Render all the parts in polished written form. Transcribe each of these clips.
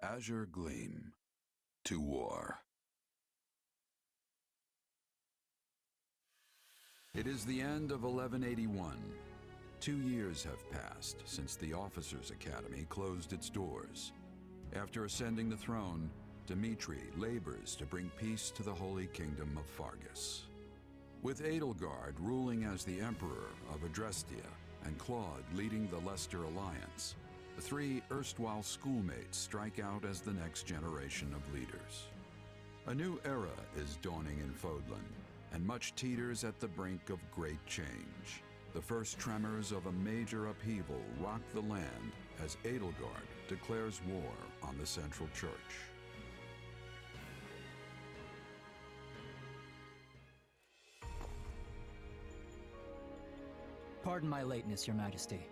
Azure Gleam. To war. It is the end of 1181. 2 years have passed since the Officers' Academy closed its doors. After ascending the throne, Dmitri labors to bring peace to the Holy Kingdom of Faerghus. With Edelgard ruling as the Emperor of Adrestia and Claude leading the Leicester Alliance, the three erstwhile schoolmates strike out as the next generation of leaders. A new era is dawning in Fodlan, and much teeters at the brink of great change. The first tremors of a major upheaval rock the land as Edelgard declares war on the Central Church. Pardon my lateness, Your Majesty.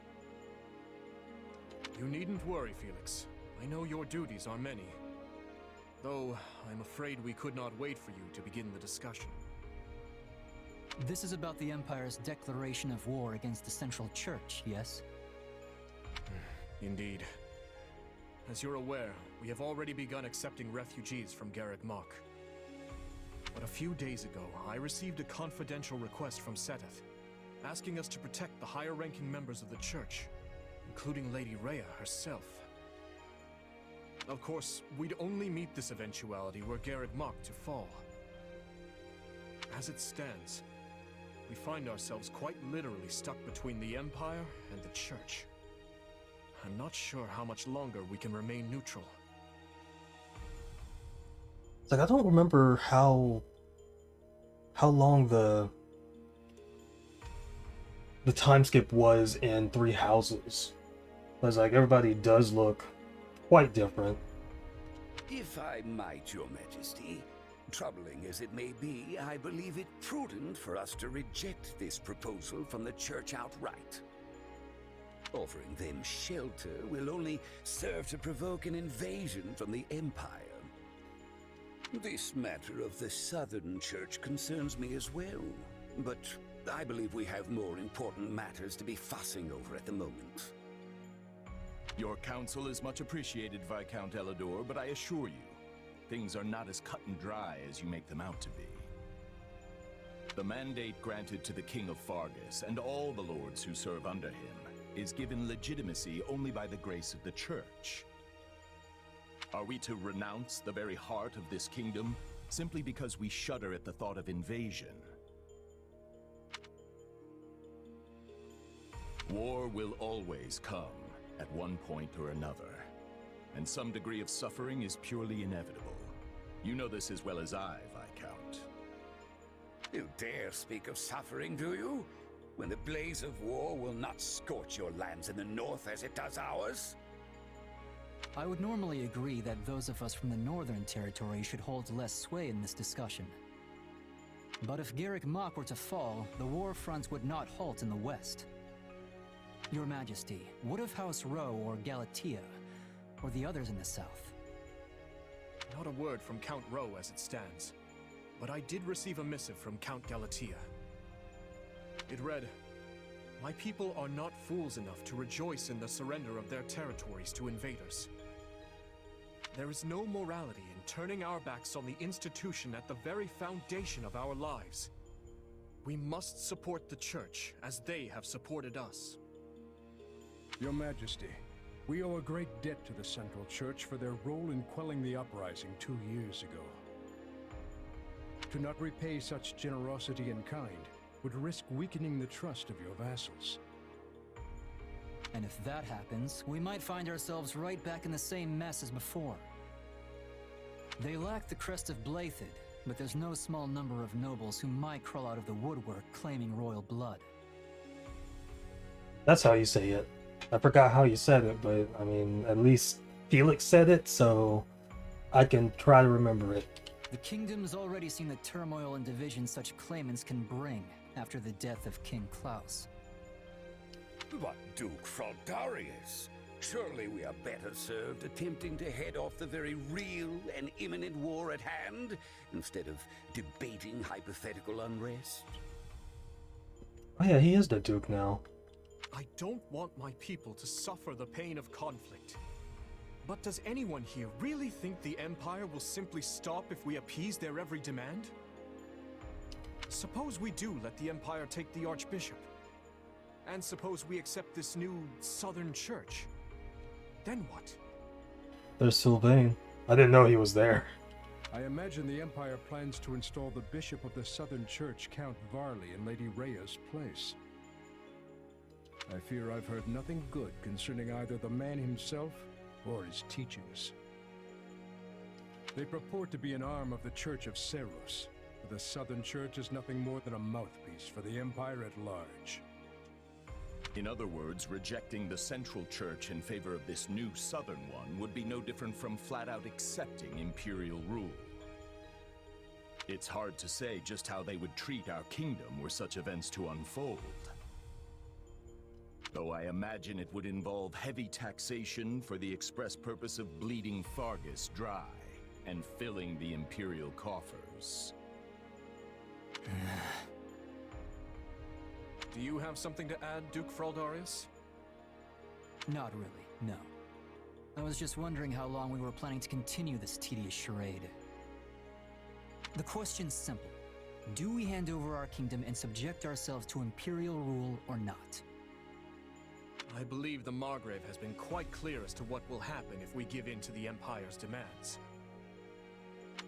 You needn't worry, Felix. I know your duties are many. Though, I'm afraid we could not wait for you to begin the discussion. This is about the Empire's declaration of war against the Central Church, yes? Indeed. As you're aware, we have already begun accepting refugees from Garreg Mach. But a few days ago, I received a confidential request from Seteth, asking us to protect the higher-ranking members of the Church, including Lady Rhea herself. Of course, we'd only meet this eventuality were Garreg Mach to fall. As it stands, we find ourselves quite literally stuck between the Empire and the Church. I'm not sure how much longer we can remain neutral. It's like, I don't remember how long the time skip was in Three Houses. It's like everybody does look quite different. If I might, Your Majesty, troubling as it may be, I believe it prudent for us to reject this proposal from the Church outright. Offering them shelter will only serve to provoke an invasion from the Empire. This matter of the Southern Church concerns me as well, but I believe we have more important matters to be fussing over at the moment. Your counsel is much appreciated, Viscount Elidor, but I assure you, things are not as cut and dry as you make them out to be. The mandate granted to the King of Faerghus and all the lords who serve under him is given legitimacy only by the grace of the Church. Are we to renounce the very heart of this kingdom simply because we shudder at the thought of invasion? War will always come at one point or another, and some degree of suffering is purely inevitable. You know this as well as I, Viscount. You dare speak of suffering, do you? When the blaze of war will not scorch your lands in the north as it does ours? I would normally agree that those of us from the Northern Territory should hold less sway in this discussion. But if Garreg Mach were to fall, the war fronts would not halt in the west. Your Majesty, what of House Rowe or Galatea, or the others in the south? Not a word from Count Rowe as it stands, but I did receive a missive from Count Galatea. It read, "My people are not fools enough to rejoice in the surrender of their territories to invaders. There is no morality in turning our backs on the institution at the very foundation of our lives. We must support the Church as they have supported us." Your Majesty, we owe a great debt to the Central Church for their role in quelling the uprising 2 years ago. To not repay such generosity in kind would risk weakening the trust of your vassals. And if that happens, we might find ourselves right back in the same mess as before. They lack the crest of Blaiddyd, but there's no small number of nobles who might crawl out of the woodwork claiming royal blood. That's how you say it. I forgot how you said it, but I mean, at least Felix said it, so I can try to remember it. The kingdom's already seen the turmoil and division such claimants can bring after the death of King Klaus. But Duke Fraldarius, surely we are better served attempting to head off the very real and imminent war at hand, instead of debating hypothetical unrest. Oh yeah, he is the Duke now. I don't want my people to suffer the pain of conflict. But does anyone here really think the Empire will simply stop if we appease their every demand? Suppose we do let the Empire take the Archbishop. And suppose we accept this new Southern Church. Then what? There's Sylvain. I didn't know he was there. I imagine the Empire plans to install the Bishop of the Southern Church, Count Varley, in Lady Rhea's place. I fear I've heard nothing good concerning either the man himself or his teachings. They purport to be an arm of the Church of Seiros, but the Southern Church is nothing more than a mouthpiece for the Empire at large. In other words, rejecting the Central Church in favor of this new Southern one would be no different from flat-out accepting Imperial rule. It's hard to say just how they would treat our kingdom were such events to unfold. Though I imagine it would involve heavy taxation for the express purpose of bleeding Faerghus dry and filling the Imperial coffers. Do you have something to add, Duke Fraldarius? Not really, no. I was just wondering how long we were planning to continue this tedious charade. The question's simple. Do we hand over our kingdom and subject ourselves to Imperial rule or not? I believe the Margrave has been quite clear as to what will happen if we give in to the Empire's demands.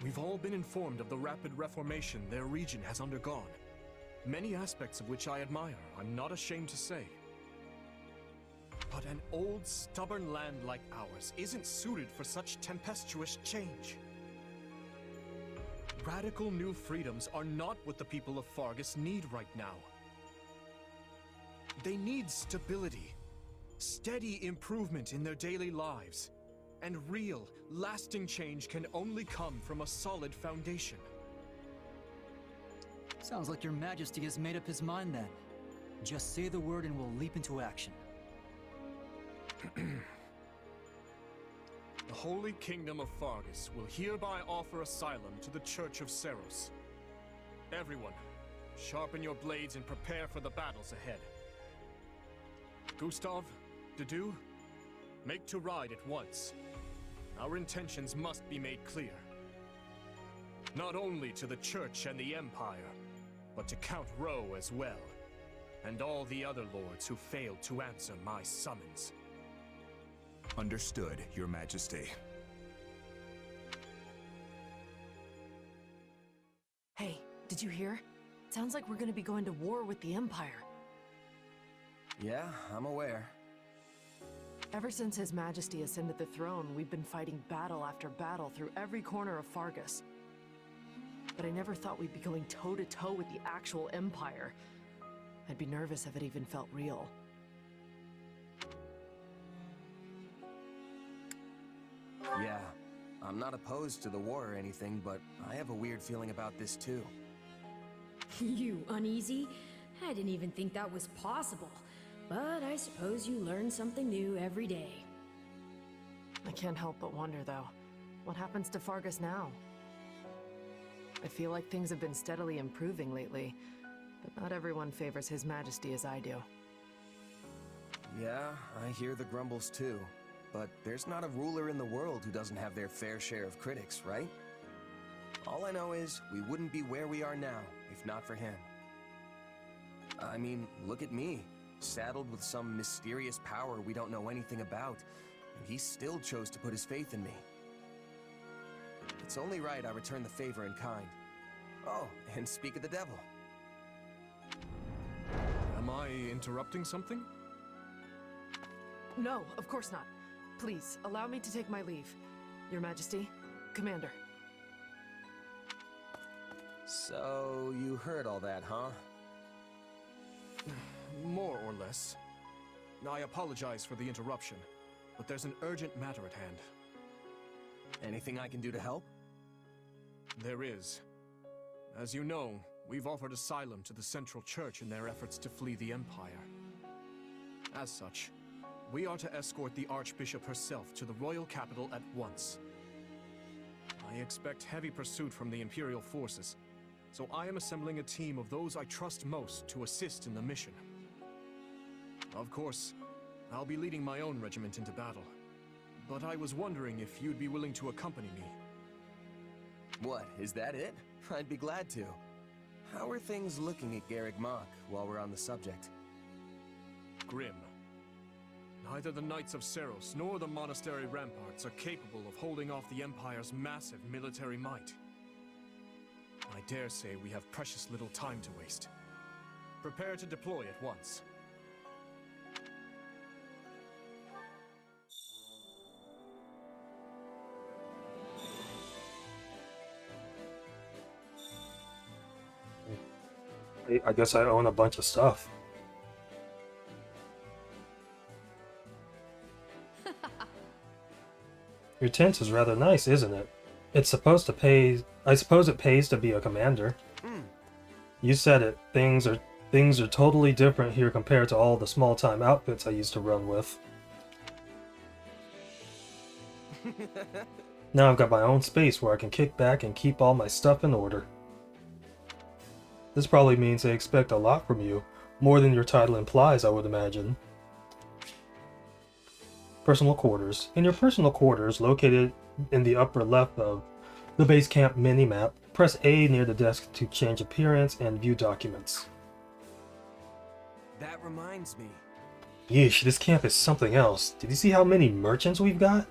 We've all been informed of the rapid reformation their region has undergone. Many aspects of which I admire, I'm not ashamed to say. But an old, stubborn land like ours isn't suited for such tempestuous change. Radical new freedoms are not what the people of Faerghus need right now. They need stability, steady improvement in their daily lives, and real, lasting change can only come from a solid foundation. Sounds like your Majesty has made up his mind then. Just say the word and we'll leap into action. The Holy Kingdom of Faerghus will hereby offer asylum to the Church of Seiros. Everyone, sharpen your blades and prepare for the battles ahead. Gustav, Dedu, make to ride at once. Our intentions must be made clear. Not only to the Church and the Empire, but to Count Rowe as well, and all the other lords who failed to answer my summons. Understood, Your Majesty. Hey, did you hear? Sounds like we're gonna be going to war with the Empire. Yeah, I'm aware. Ever since His Majesty ascended the throne, we've been fighting battle after battle through every corner of Faerghus. But I never thought we'd be going toe-to-toe with the actual Empire. I'd be nervous if it even felt real. Yeah, I'm not opposed to the war or anything, but I have a weird feeling about this too. You uneasy? I didn't even think that was possible. But I suppose you learn something new every day. I can't help but wonder, though. What happens to Faerghus now? I feel like things have been steadily improving lately, but not everyone favors His Majesty as I do. Yeah, I hear the grumbles too. But there's not a ruler in the world who doesn't have their fair share of critics, right? All I know is, we wouldn't be where we are now, if not for him. I mean, look at me, saddled with some mysterious power we don't know anything about, and he still chose to put his faith in me. It's only right I return the favor in kind. Oh, and speak of the devil. Am I interrupting something? No, of course not. Please, allow me to take my leave. Your Majesty, Commander. So, you heard all that, huh? More or less. I apologize for the interruption, but there's an urgent matter at hand. Anything I can do to help? There is. As you know, we've offered asylum to the Central Church in their efforts to flee the Empire. As such, we are to escort the Archbishop herself to the royal capital at once. I expect heavy pursuit from the Imperial forces, so I am assembling a team of those I trust most to assist in the mission. Of course, I'll be leading my own regiment into battle, but I was wondering if you'd be willing to accompany me. What, is that it? I'd be glad to. How are things looking at Garrick Mach while we're on the subject? Grim. Neither the Knights of Seiros nor the monastery ramparts are capable of holding off the Empire's massive military might. I dare say we have precious little time to waste. Prepare to deploy at once. I guess I own a bunch of stuff. Your tent is rather nice, isn't it? It's supposed to pay... I suppose it pays to be a commander. You said it. Things are totally different here compared to all the small-time outfits I used to run with. Now I've got my own space where I can kick back and keep all my stuff in order. This probably means they expect a lot from you, more than your title implies, I would imagine. Personal quarters. In your personal quarters, located in the upper left of the base camp minimap, press A near the desk to change appearance and view documents. That reminds me. Yeesh, this camp is something else. Did you see how many merchants we've got?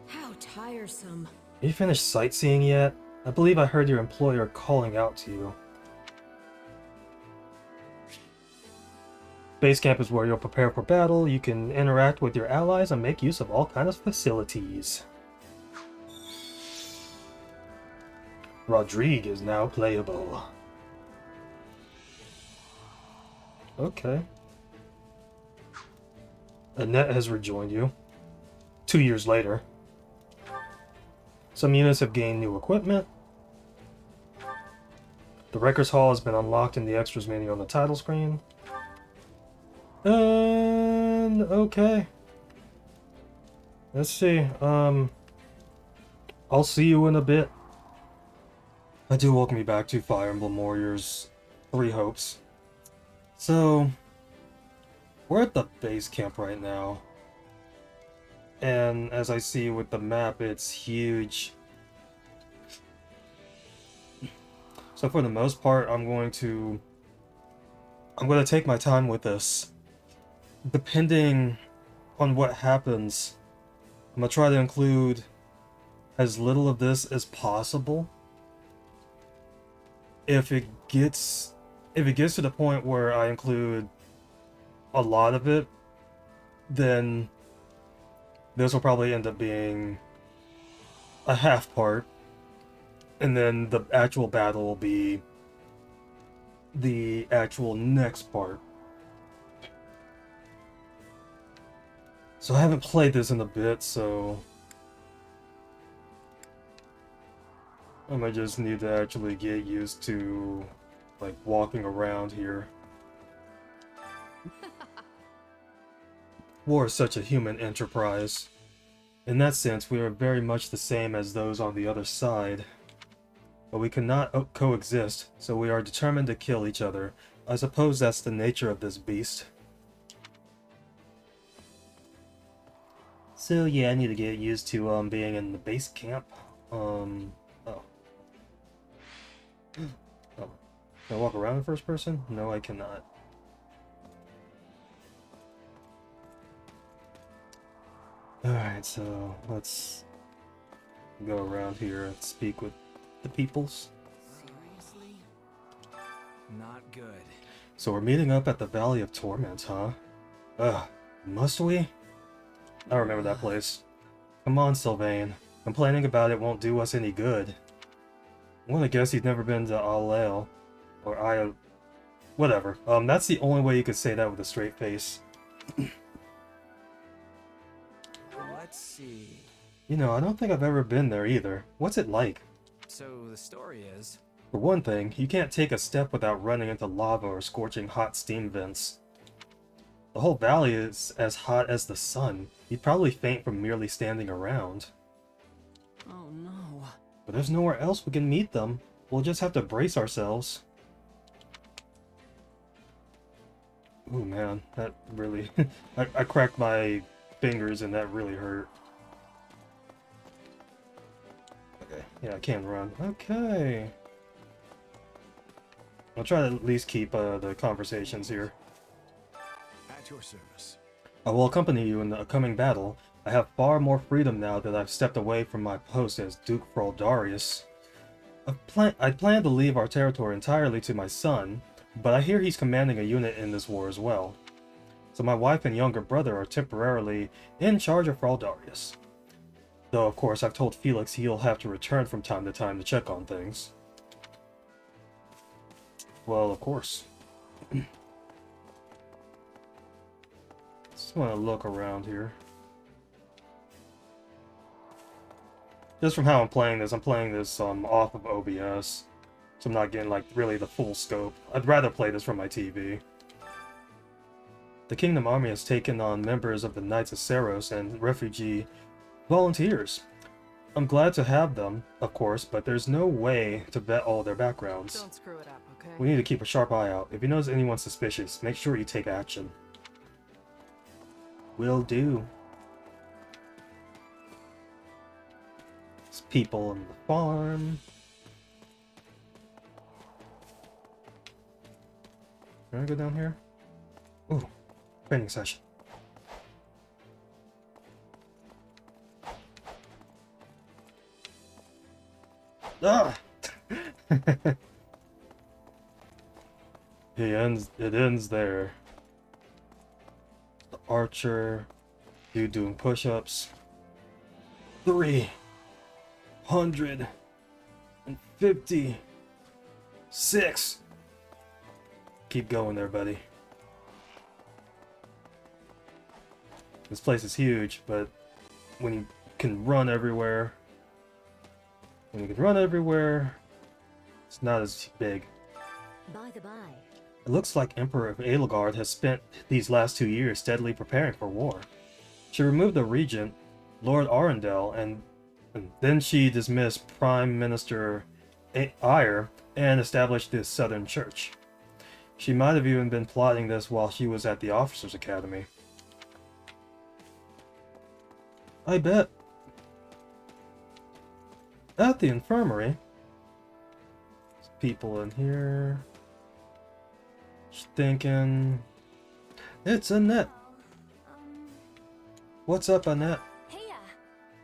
How tiresome. Have you finished sightseeing yet? I believe I heard your employer calling out to you. Base camp is where you'll prepare for battle, you can interact with your allies, and make use of all kinds of facilities. Rodrigue is now playable. Okay. Annette has rejoined you. 2 years later. Some units have gained new equipment. The Wreckers Hall has been unlocked in the extras menu on the title screen. And okay. Let's see. I'll see you in a bit. I do welcome you back to Fire Emblem Warriors 3 Hopes. So, we're at the base camp right now. And as I see with the map, it's huge. So for the most part, I'm going to take my time with this. Depending on what happens, I'm gonna try to include as little of this as possible. If it gets to the point where I include a lot of it, then this will probably end up being a half part, and then the actual battle will be the actual next part. So I haven't played this in a bit, so I might just need to actually get used to, like, walking around here. War is such a human enterprise. In that sense, we are very much the same as those on the other side. But we cannot coexist, so we are determined to kill each other. I suppose that's the nature of this beast. So yeah, I need to get used to being in the base camp. Oh. Can I walk around in first person? No, I cannot. Alright, so let's go around here and speak with the peoples. Seriously? Not good. So we're meeting up at the Valley of Torment, huh? Ugh, must we? I remember that place. Come on, Sylvain. Complaining about it won't do us any good. I'm gonna guess you've never been to Alel. Or whatever. That's the only way you could say that with a straight face. Let's see. You know, I don't think I've ever been there either. What's it like? So the story is... For one thing, you can't take a step without running into lava or scorching hot steam vents. The whole valley is as hot as the sun. You'd probably faint from merely standing around. Oh no. But there's nowhere else we can meet them. We'll just have to brace ourselves. Ooh man, that really... I cracked my fingers and that really hurt. Okay, yeah, I can run. Okay. I'll try to at least keep the conversations here. At your service. I will accompany you in the coming battle. I have far more freedom now that I've stepped away from my post as Duke Fraldarius. I plan to leave our territory entirely to my son, but I hear he's commanding a unit in this war as well. So my wife and younger brother are temporarily in charge of Fraldarius. Though, of course, I've told Felix he'll have to return from time to check on things. Well, of course. Just want to look around here. Just from how I'm playing this off of OBS. So I'm not getting, like, really the full scope. I'd rather play this from my TV. The Kingdom Army has taken on members of the Knights of Seiros and refugee volunteers. I'm glad to have them, of course, but there's no way to vet all their backgrounds. Don't screw it up, okay? We need to keep a sharp eye out. If you notice anyone suspicious, make sure you take action. Will do. There's people on the farm. Can I go down here? Ooh, training session. Ah! It ends there. The archer, dude doing push-ups. 356. Keep going there, buddy. This place is huge, but when you can run everywhere, it's not as big. By the by. It looks like Emperor of Edelgard has spent these last 2 years steadily preparing for war. She removed the regent, Lord Arundel, and then she dismissed Prime Minister Eyre and established the Southern Church. She might have even been plotting this while she was at the Officers' Academy. I bet. At the infirmary. There's people in here. She's thinking. It's Annette. What's up, Annette?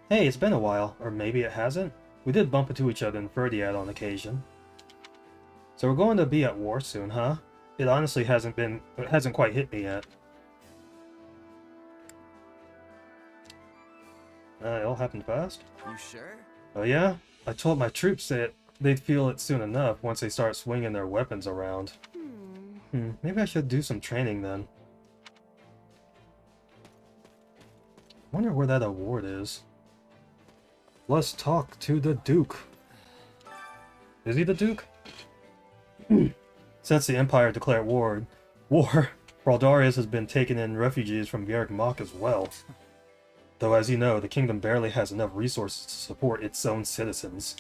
Hey, it's been a while. Or maybe it hasn't. We did bump into each other in Ferdiad on occasion. So we're going to be at war soon, huh? It honestly hasn't quite hit me yet. It all happened fast. You sure? Oh yeah? I told my troops that they'd feel it soon enough once they start swinging their weapons around. Maybe I should do some training then. Wonder where that award is. Let's talk to the Duke. Is he the Duke? Since the Empire declared war, Fraldarius has been taking in refugees from Garrick Mach as well. Though, as you know, the kingdom barely has enough resources to support its own citizens.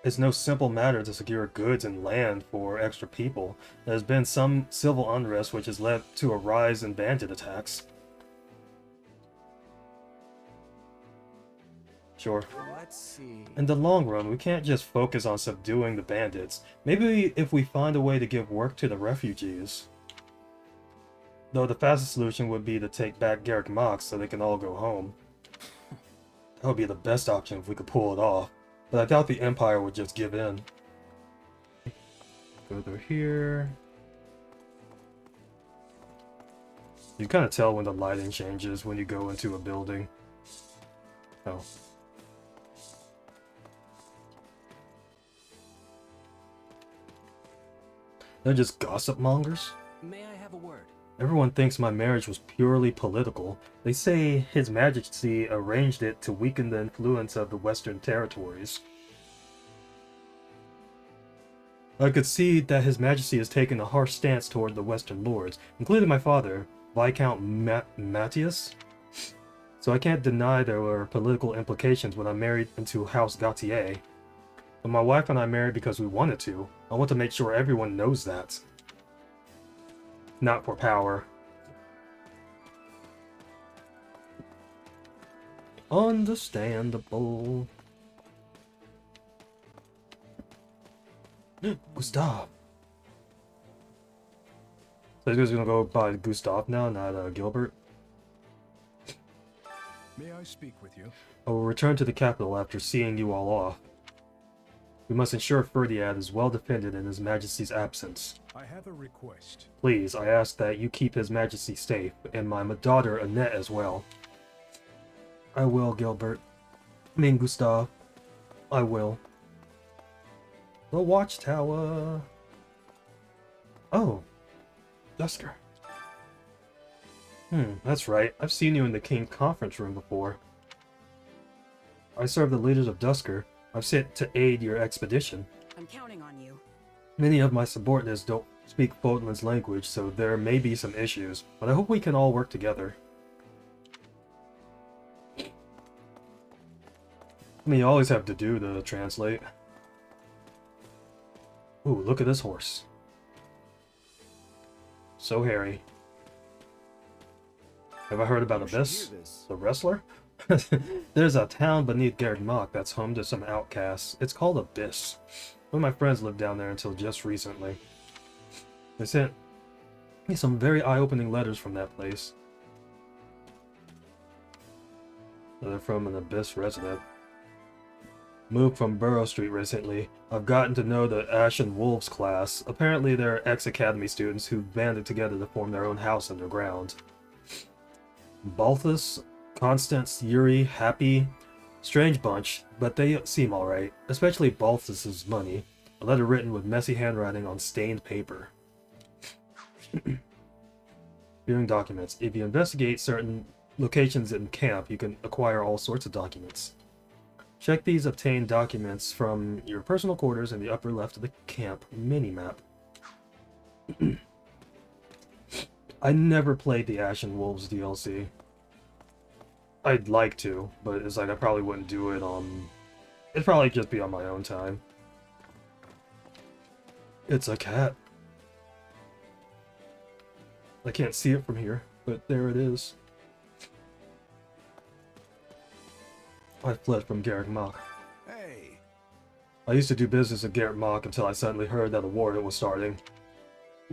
It's no simple matter to secure goods and land for extra people. There's been some civil unrest which has led to a rise in bandit attacks. Sure. Let's see. In the long run, we can't just focus on subduing the bandits. Maybe if we find a way to give work to the refugees. Though the fastest solution would be to take back Garrick Mach so they can all go home. That would be the best option if we could pull it off. But I doubt the Empire would just give in. Go through here. You kind of tell when the lighting changes when you go into a building. Oh. They're just gossip mongers? May I have a word? Everyone thinks my marriage was purely political. They say His Majesty arranged it to weaken the influence of the Western territories. I could see that His Majesty has taken a harsh stance toward the Western lords, including my father, Viscount Matthias. So I can't deny there were political implications when I married into House Gautier. But my wife and I married because we wanted to. I want to make sure everyone knows that. Not for power. Understandable. Gustav. So you guys gonna go by Gustav now, not Gilbert? May I speak with you? I will return to the capital after seeing you all off. We must ensure Ferdiad is well defended in His Majesty's absence. I have a request. Please, I ask that you keep His Majesty safe, and my daughter Annette as well. I will, Gilbert. Gustav. I will. The Watchtower. Oh. Dusker. That's right. I've seen you in the King's conference room before. I serve the leaders of Dusker. I've sent to aid your expedition. I'm counting on you. Many of my subordinates don't speak Fodlan's language, so there may be some issues, but I hope we can all work together. I mean, you always have to do to translate. Ooh, look at this horse. So hairy. Have I heard about Abyss? The wrestler? There's a town beneath Garreg Mach that's home to some outcasts. It's called Abyss. One of my friends lived down there until just recently. They sent me some very eye-opening letters from that place. They're from an Abyss resident. Moved from Burrow Street recently. I've gotten to know the Ashen Wolves class. Apparently they're ex-academy students who banded together to form their own house underground. Balthus, Constance, Yuri, Happy. Strange bunch, but they seem alright. Especially Balthus's money. A letter written with messy handwriting on stained paper. Viewing documents. If you investigate certain locations in camp, you can acquire all sorts of documents. Check these obtained documents from your personal quarters in the upper left of the camp mini-map. I never played the Ashen Wolves DLC. I'd like to, but it's like I probably wouldn't do it on... It'd probably just be on my own time. It's a cat. I can't see it from here, but there it is. I fled from Garreg Mach. Hey! I used to do business at Garreg Mach until I suddenly heard that a war was starting.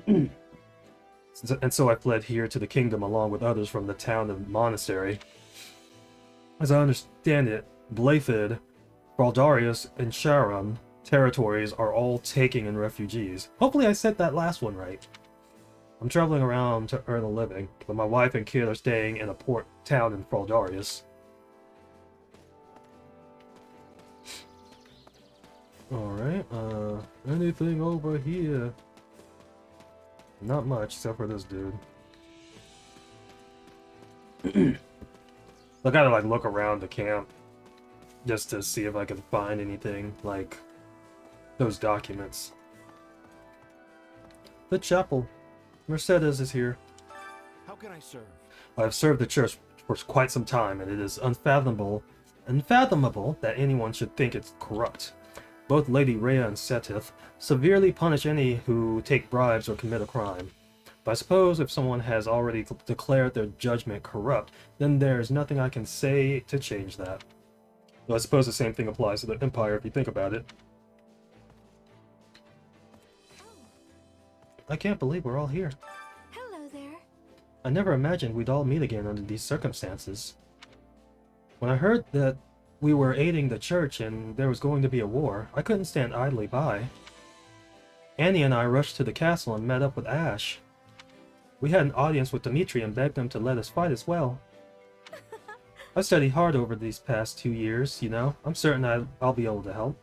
And so I fled here to the kingdom along with others from the town and monastery. As I understand it, Blaidd, Fraldarius, and Sharon territories are all taking in refugees. Hopefully I said that last one right. I'm traveling around to earn a living, but my wife and kid are staying in a port town in Fraldarius. Alright, anything over here? Not much, except for this dude. I gotta, like, look around the camp, just to see if I can find anything, like, those documents. The chapel. Mercedes is here. How can I serve? I have served the church for quite some time, and it is unfathomable that anyone should think it's corrupt. Both Lady Rhea and Seteth severely punish any who take bribes or commit a crime. But I suppose if someone has already declared their judgment corrupt, then there's nothing I can say to change that. Though I suppose the same thing applies to the Empire if you think about it. I can't believe we're all here. Hello there. I never imagined we'd all meet again under these circumstances. When I heard that we were aiding the church and there was going to be a war, I couldn't stand idly by. Annie and I rushed to the castle and met up with Ash. We had an audience with Dimitri and begged him to let us fight as well. I studied hard over these past 2 years, you know. I'm certain I'll be able to help.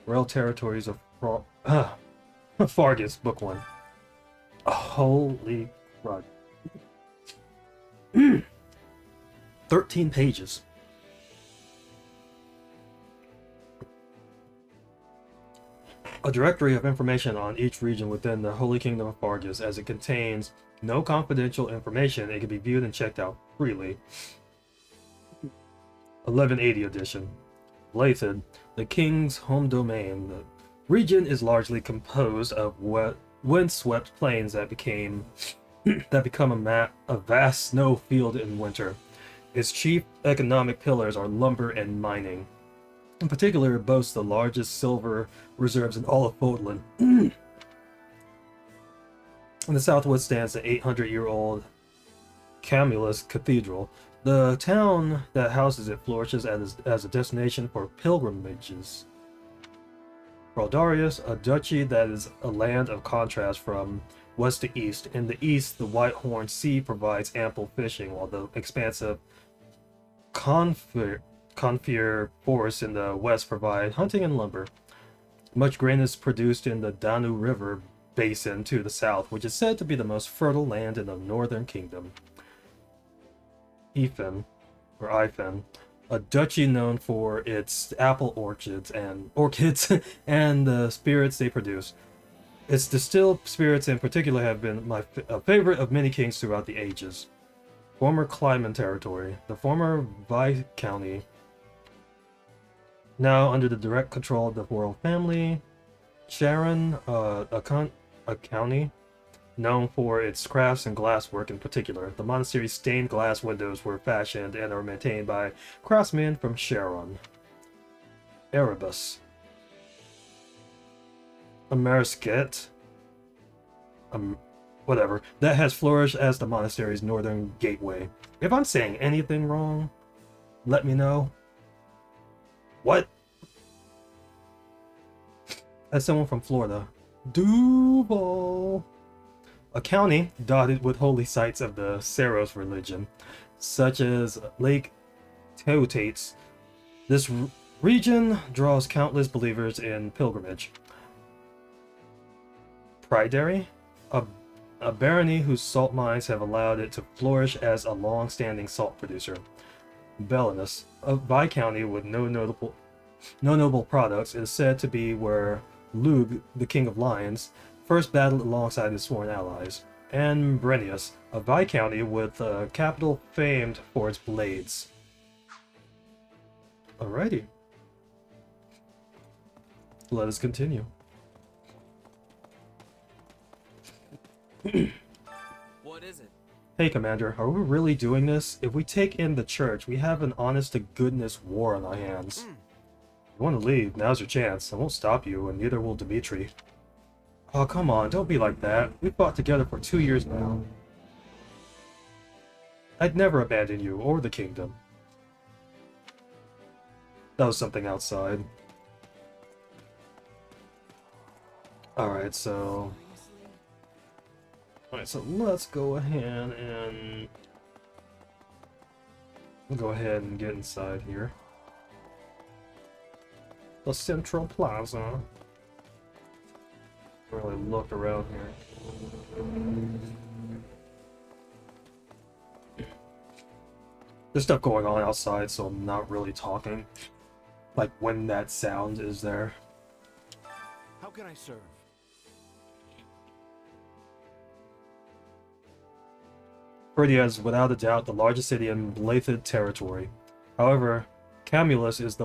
Royal Territories of Faerghus, Book 1. Holy crud. 13 pages. A directory of information on each region within the Holy Kingdom of Faerghus, as it contains no confidential information. It can be viewed and checked out freely. 1180 edition. Blaidd, the king's home domain. The region is largely composed of windswept plains that become a vast snow field in winter. Its chief economic pillars are lumber and mining. In particular, it boasts the largest silver reserves in all of Fodlan. In the southwest stands the 800-year-old Camulus Cathedral. The town that houses it flourishes as a destination for pilgrimages. Raldarius, a duchy that is a land of contrast from west to east. In the east, the Whitehorn Sea provides ample fishing, while the expansive Confier forests in the west provide hunting and lumber. Much grain is produced in the Danu River basin to the south, which is said to be the most fertile land in the northern kingdom. Ifen, a duchy known for its apple orchids and the spirits they produce. Its distilled spirits in particular have been a favorite of many kings throughout the ages. Former Clyman territory. The former Viscounty, now under the direct control of the royal family. Sharon, a county known for its crafts and glasswork in particular. The monastery's stained glass windows were fashioned and are maintained by craftsmen from Sharon. Erebus. Amarisket. Whatever. That has flourished as the monastery's northern gateway. If I'm saying anything wrong, let me know. What? As someone from Florida. Duval. A county dotted with holy sites of the Seiros religion, such as Lake Teotates. This region draws countless believers in pilgrimage. Pryderi, a barony whose salt mines have allowed it to flourish as a long-standing salt producer. Belinus, a viscounty with no noble products, is said to be where Lug, the king of lions, first battled alongside his sworn allies. And Brenius, a viscounty with a capital famed for its blades. Alrighty. Let us continue. What is it? Hey, Commander, are we really doing this? If we take in the church, we have an honest-to-goodness war on our hands. You want to leave, now's your chance. I won't stop you, and neither will Dimitri. Oh, come on, don't be like that. We've fought together for 2 years now. I'd never abandon you, or the kingdom. That was something outside. Alright, so let's go ahead and get inside here. The Central Plaza. Really look around here. There's stuff going on outside, so I'm not really talking. Like when that sound is there. How can I serve? Phrygia is without a doubt the largest city in Blythid territory. However, Camulus is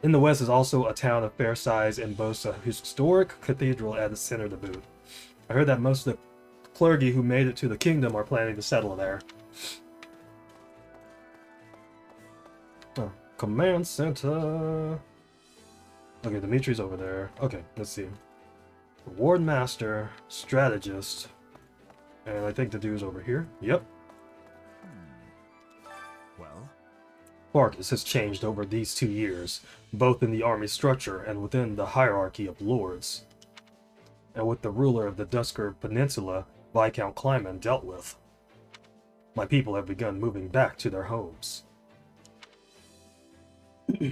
in the west is also a town of fair size and boasts a historic cathedral at the center of the boot. I heard that most of the clergy who made it to the kingdom are planning to settle there. Oh, command center. Okay, Dimitri's over there. Okay, let's see. Ward master, strategist. And I think the dude's over here. Yep. Well? Faerghus has changed over these 2 years, both in the army structure and within the hierarchy of lords. And with the ruler of the Dusker Peninsula, Viscount Clyman, dealt with. My people have begun moving back to their homes. What do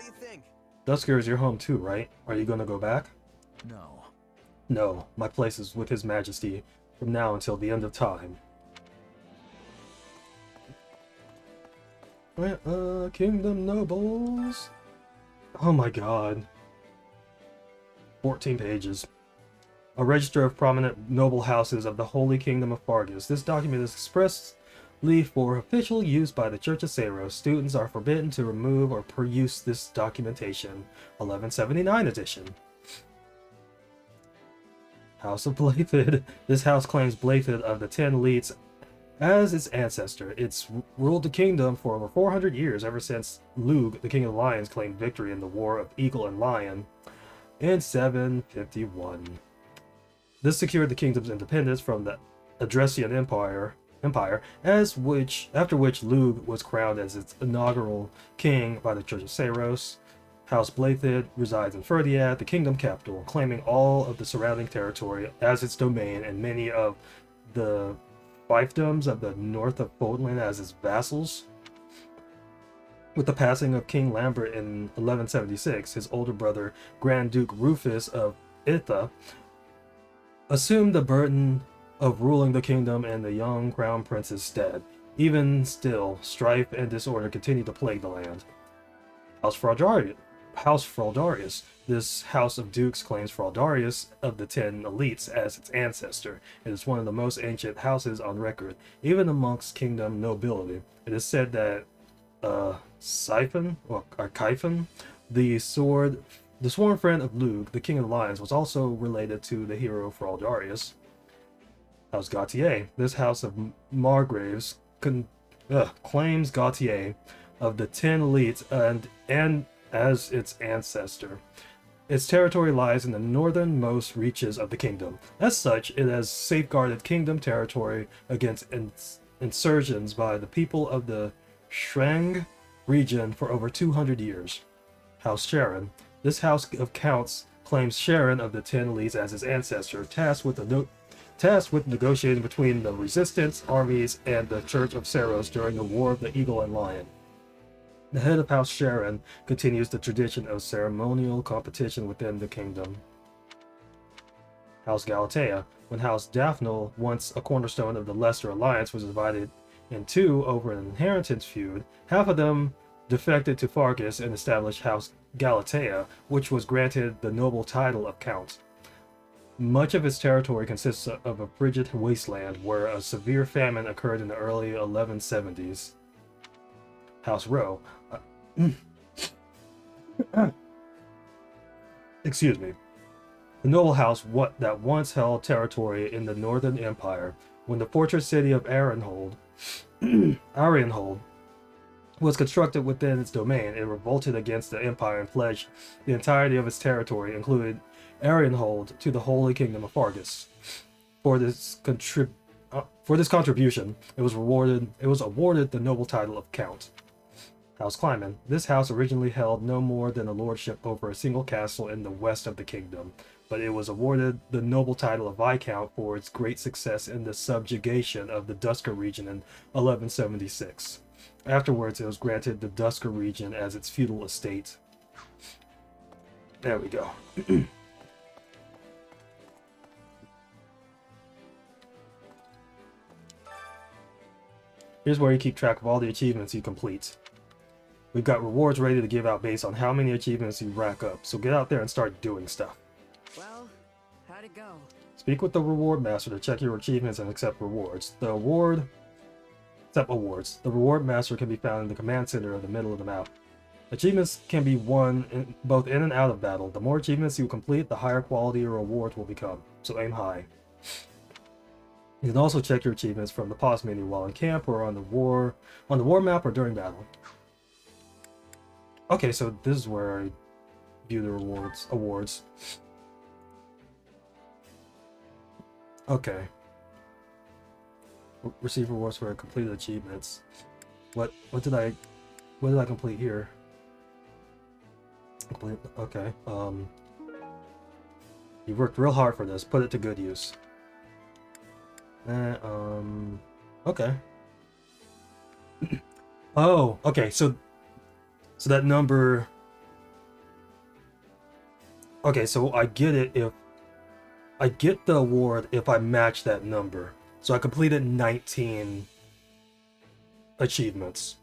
you think? Dusker is your home too, right? Are you gonna go back? No. No, my place is with His Majesty from now until the end of time. Kingdom nobles. Oh my god. 14 pages. A register of prominent noble houses of the Holy Kingdom of Faerghus. This document is expressly for official use by the Church of Seiros. Students are forbidden to remove or peruse this documentation. 1179 edition. House of Blythid. This house claims Blythid of the 10 leets as its ancestor. It's ruled the kingdom for over 400 years, ever since Lugh, the King of the Lions, claimed victory in the War of Eagle and Lion in 751. This secured the kingdom's independence from the Adresian Empire, after which Lugh was crowned as its inaugural king by the Church of Seiros. House Blaethid resides in Ferdiad, the kingdom capital, claiming all of the surrounding territory as its domain and many of the fiefdoms of the north of Fodlan as its vassals. With the passing of King Lambert in 1176, his older brother, Grand Duke Rufus of Itha, assumed the burden of ruling the kingdom in the young crown prince's stead. Even still, strife and disorder continued to plague the land. House Fraldarius. This house of dukes claims Fraldarius of the 10 elites as its ancestor. It is one of the most ancient houses on record, even amongst kingdom nobility. It is said that Siphon, or Kyphon, the sworn friend of Lugh, the King of the Lions, was also related to the hero Fraldarius. House Gautier. This house of Margraves claims Gautier of the 10 elites and as its ancestor. Its territory lies in the northernmost reaches of the kingdom. As such, it has safeguarded kingdom territory against insurgents by the people of the Shreng region for over 200 years. House Sharon. This house of counts claims Sharon of the 10 elites as his ancestor, tasked with negotiating between the resistance armies and the Church of Seiros during the War of the Eagle and Lion. The head of House Sharon continues the tradition of ceremonial competition within the kingdom. House Galatea. When House Daphnel, once a cornerstone of the Leicester Alliance, was divided in two over an inheritance feud, half of them defected to Faerghus and established House Galatea, which was granted the noble title of Count. Much of its territory consists of a frigid wasteland where a severe famine occurred in the early 1170s. House Rowe. Excuse me. The noble house that once held territory in the Northern Empire. When the fortress city of Arianhold was constructed within its domain, it revolted against the Empire and pledged the entirety of its territory, including Arianhold, to the Holy Kingdom of Faerghus. For this contribution, it was awarded the noble title of Count. House Clyman. This house originally held no more than a lordship over a single castle in the west of the kingdom, but it was awarded the noble title of Viscount for its great success in the subjugation of the Dusker region in 1176. Afterwards, it was granted the Dusker region as its feudal estate. There we go. Here's where you keep track of all the achievements you complete. We've got rewards ready to give out based on how many achievements you rack up, so get out there and start doing stuff. Well, how'd it go? Speak with the reward master to check your achievements and accept rewards. The reward master can be found in the command center in the middle of the map. Achievements can be won both in and out of battle. The more achievements you complete, the higher quality your rewards will become, so aim high. You can also check your achievements from the pause menu while in camp or on the war map or during battle. Okay, so this is where I view the awards. Okay. Receive rewards for completed achievements. What did I complete here? Okay. You worked real hard for this. Put it to good use. Okay. Oh, okay. So that number. Okay, so I get it if I get the award if I match that number. So I completed 19 achievements.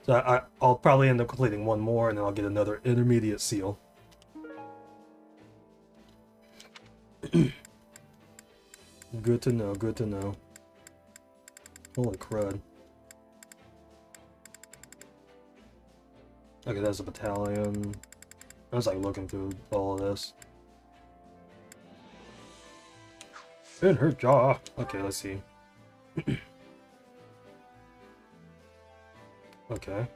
So I'll probably end up completing one more, and then I'll get another intermediate seal. Good to know, good to know. Holy crud. Okay, that's a battalion. I was like looking through all of this. In her jaw. Okay, let's see. Okay.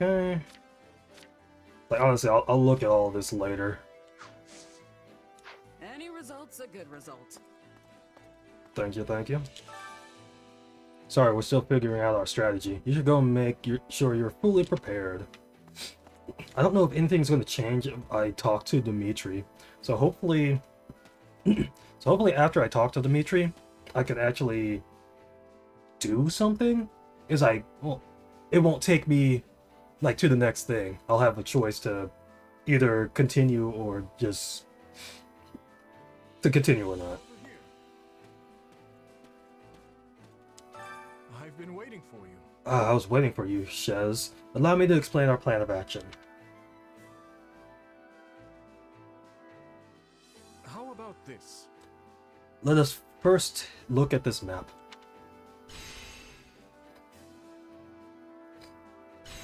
Okay. Like, honestly, I'll look at all this later. Any result's a good result. Thank you, thank you. Sorry, we're still figuring out our strategy. You should go and make sure you're fully prepared. I don't know if anything's going to change if I talk to Dimitri. So hopefully... after I talk to Dimitri, I could actually do something. Well, it won't take me, like, to the next thing. I'll have a choice to either continue or just... to continue or not. I've been waiting for you. I was waiting for you, Shez. Allow me to explain our plan of action. How about this? Let us first look at this map.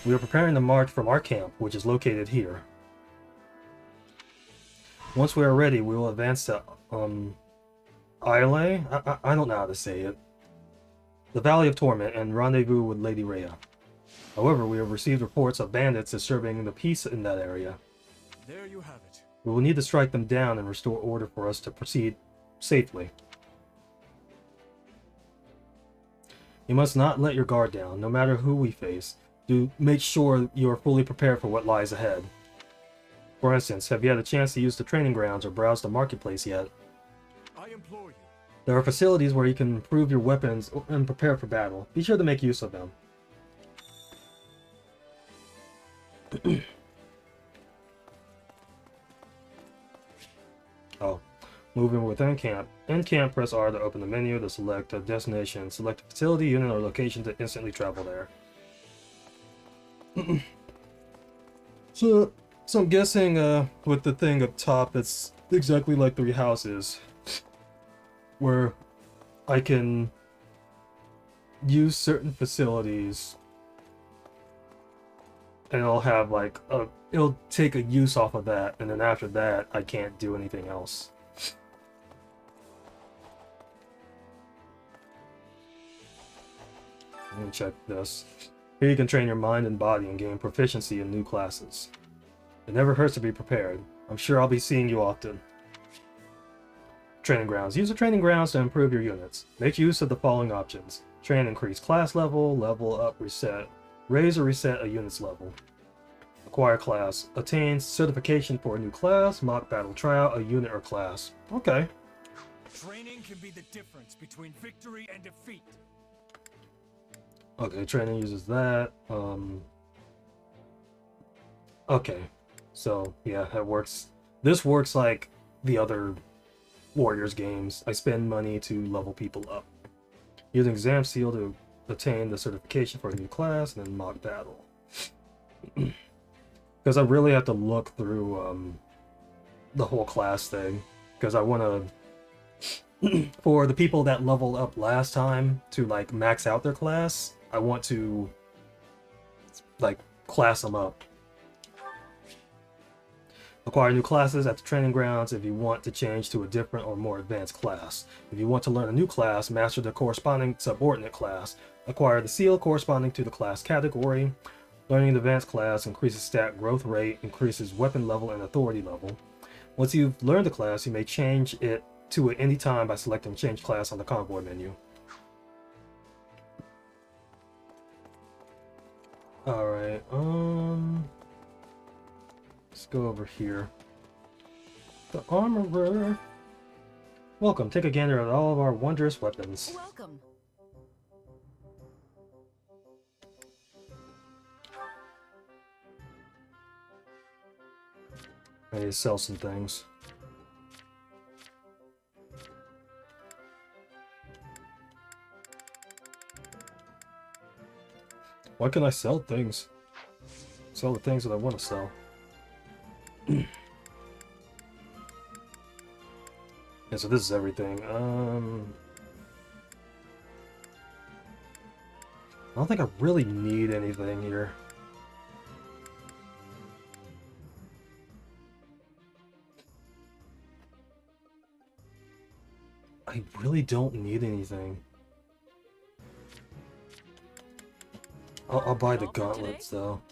We are preparing to march from our camp, which is located here. Once we are ready, we will advance to, Islay? I don't know how to say it. The Valley of Torment, and rendezvous with Lady Rhea. However, we have received reports of bandits disturbing the peace in that area. There you have it. We will need to strike them down and restore order for us to proceed safely. You must not let your guard down, no matter who we face. Do make sure you are fully prepared for what lies ahead. For instance, have you had a chance to use the training grounds or browse the marketplace yet? I implore you. There are facilities where you can improve your weapons and prepare for battle. Be sure to make use of them. Oh. Moving within camp. In camp, press R to open the menu to select a destination. Select a facility, unit, or location to instantly travel there. So I'm guessing with the thing up top, it's exactly like 3 houses. Where I can use certain facilities. And it'll have like it'll take a use off of that, and then after that, I can't do anything else. Let me check this. Here you can train your mind and body and gain proficiency in new classes. It never hurts to be prepared. I'm sure I'll be seeing you often. Training grounds. Use the training grounds to improve your units. Make use of the following options. Train increase class level, level up reset, raise or reset a unit's level. Acquire class. Attain certification for a new class, mock battle tryout, a unit or class. Okay. Training can be the difference between victory and defeat. Okay, training uses that. Okay. So, yeah, that works. This works like the other Warriors games. I spend money to level people up. Use an exam seal to attain the certification for a new class, and then mock battle. Because I really have to look through the whole class thing. Because I want to... for the people that leveled up last time to, like, max out their class, I want to, like, class them up. Acquire new classes at the training grounds if you want to change to a different or more advanced class. If you want to learn a new class, master the corresponding subordinate class. Acquire the seal corresponding to the class category. Learning an advanced class increases stat growth rate, increases weapon level and authority level. Once you've learned the class, you may change it to at any time by selecting change class on the convoy menu. Alright, let's go over here. The armorer. Welcome, take a gander at all of our wondrous weapons. Welcome. I need to sell some things. Why can I sell things? Sell the things that I want to sell. Yeah, so this is everything. I don't think I really need anything here. I really don't need anything. I'll buy the gauntlets though.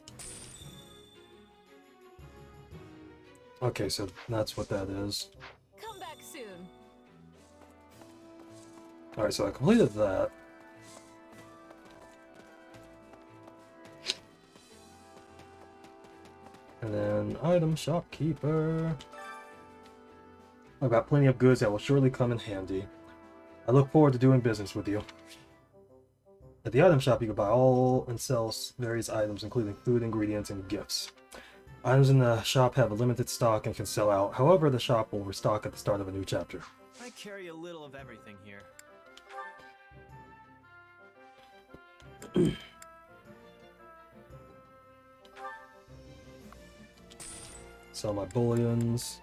Okay, so that's what that is. Come back soon. Alright, so I completed that. And then item shopkeeper. I've got plenty of goods that will surely come in handy. I look forward to doing business with you. At the item shop, you can buy all and sell various items, including food, ingredients, and gifts. Items in the shop have a limited stock and can sell out. However, the shop will restock at the start of a new chapter. I carry a little of everything here. Sell my bullions.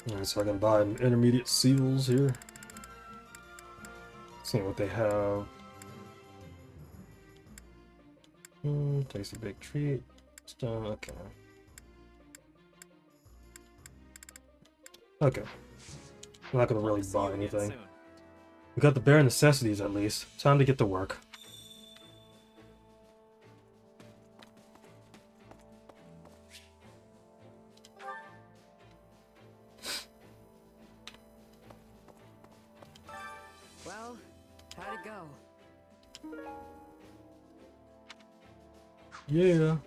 Alright, so I can buy intermediate seals here. See what they have. Tasty big treat. Stone, okay. Okay. I'm not gonna really buy anything. We got the bare necessities at least. Time to get to work. Well, how'd it go? Yeah.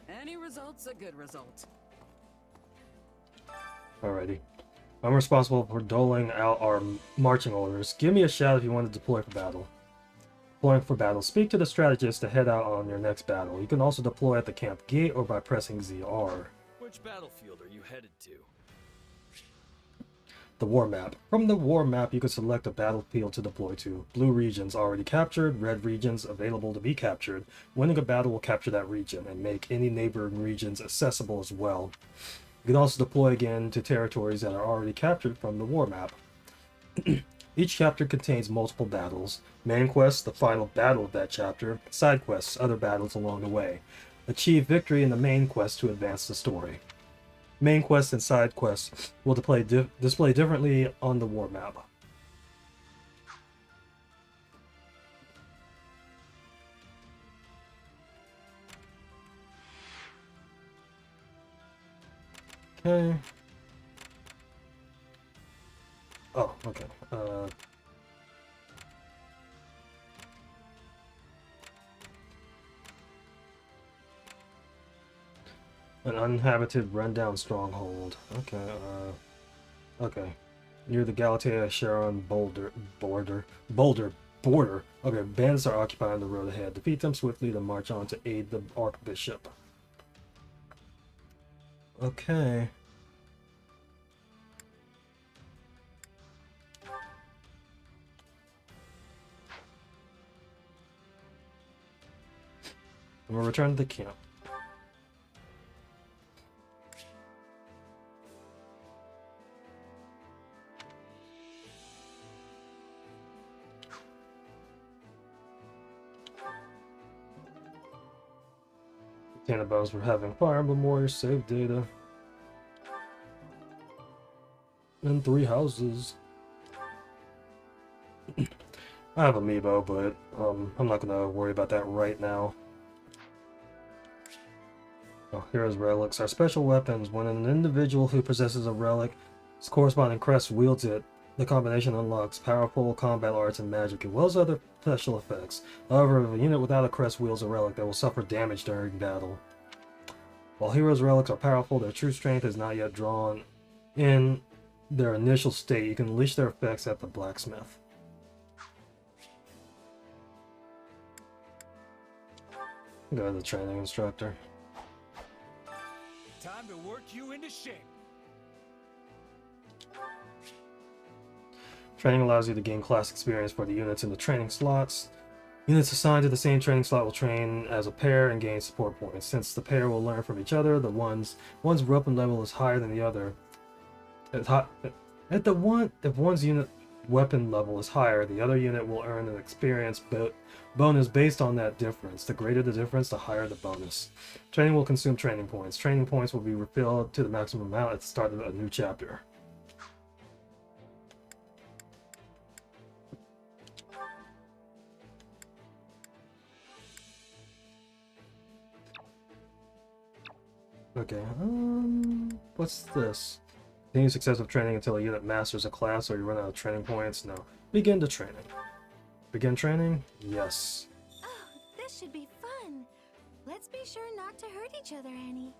Any result's a good result. Alrighty. I'm responsible for doling out our marching orders. Give me a shout if you want to deploy for battle. Deploying for battle. Speak to the strategist to head out on your next battle. You can also deploy at the camp gate or by pressing ZR. Which battlefield are you headed to? The war map. From the war map, you can select a battlefield to deploy to. Blue regions already captured, red regions available to be captured. Winning a battle will capture that region and make any neighboring regions accessible as well. You can also deploy again to territories that are already captured from the war map. Each chapter contains multiple battles. Main quests, the final battle of that chapter. Side quests, other battles along the way. Achieve victory in the main quest to advance the story. Main quests and side quests will display differently on the war map. Okay. Oh, okay. An uninhabited, rundown stronghold. Okay, okay. Near the Galatea Sharon border. Okay, bandits are occupying the road ahead. Defeat them swiftly, then march on to aid the Archbishop. Okay. And we'll return to the camp. Bones for having Fire Emblem Warriors save data. And 3 houses. I have Amiibo, but I'm not gonna worry about that right now. Oh, here's relics. Are special weapons. When an individual who possesses a relic, its corresponding crest wields it, the combination unlocks powerful combat arts and magic, as well as other special effects. However, if a unit without a crest wields a relic, they will suffer damage during battle. While heroes' relics are powerful, their true strength is not yet drawn in their initial state. You can unleash their effects at the blacksmith. Go to the training instructor. Time to work you into shape. Training allows you to gain class experience for the units in the training slots. Units assigned to the same training slot will train as a pair and gain support points. Since the pair will learn from each other, one's weapon level is higher than the other. If one's unit weapon level is higher, the other unit will earn an experience bonus based on that difference. The greater the difference, the higher the bonus. Training will consume training points. Training points will be refilled to the maximum amount at the start of a new chapter. Okay, what's this? Continue successive training until a unit masters a class or you run out of training points? No. Begin the training. Begin training? Yes. Oh, this should be fun. Let's be sure not to hurt each other, Annie.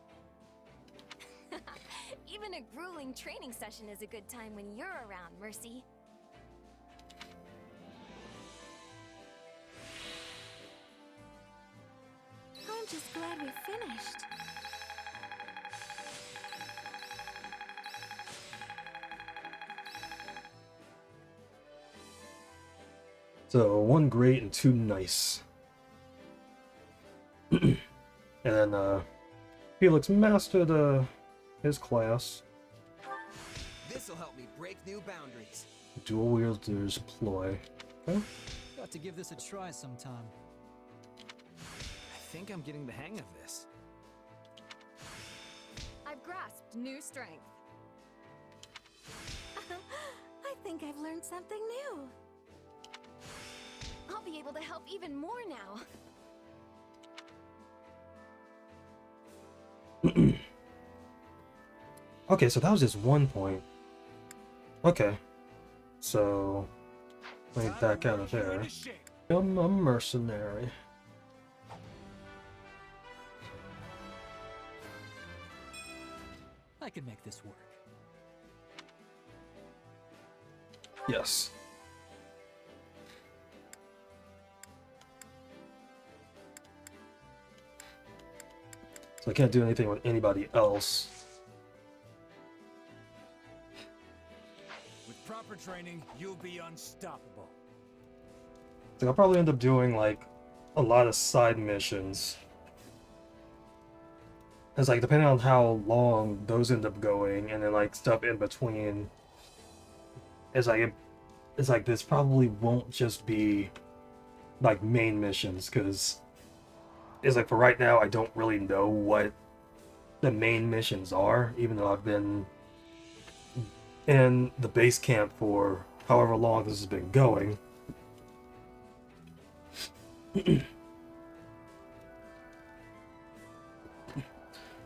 Even a grueling training session is a good time when you're around, Mercy. I'm just glad we finished. So, 1 great and 2 nice. And then, Felix mastered, his class. This'll help me break new boundaries. Dual wielders ploy. Okay. Got to give this a try sometime. I think I'm getting the hang of this. I've grasped new strength. I think I've learned something new. I'll be able to help even more now. Okay, so that was just 1 point. Okay. So, let me back out of there. I'm a mercenary. I can make this work. Yes. So I can't do anything with anybody else. With proper training, you'll be unstoppable. So I'll probably end up doing like a lot of side missions. It's like depending on how long those end up going, and then like stuff in between. It's like this probably won't just be like main missions, because it's like for right now I don't really know what the main missions are, even though I've been in the base camp for however long this has been going.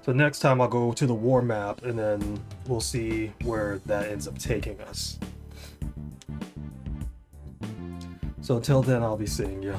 So next time I'll go to the war map and then we'll see where that ends up taking us. So until then, I'll be seeing you.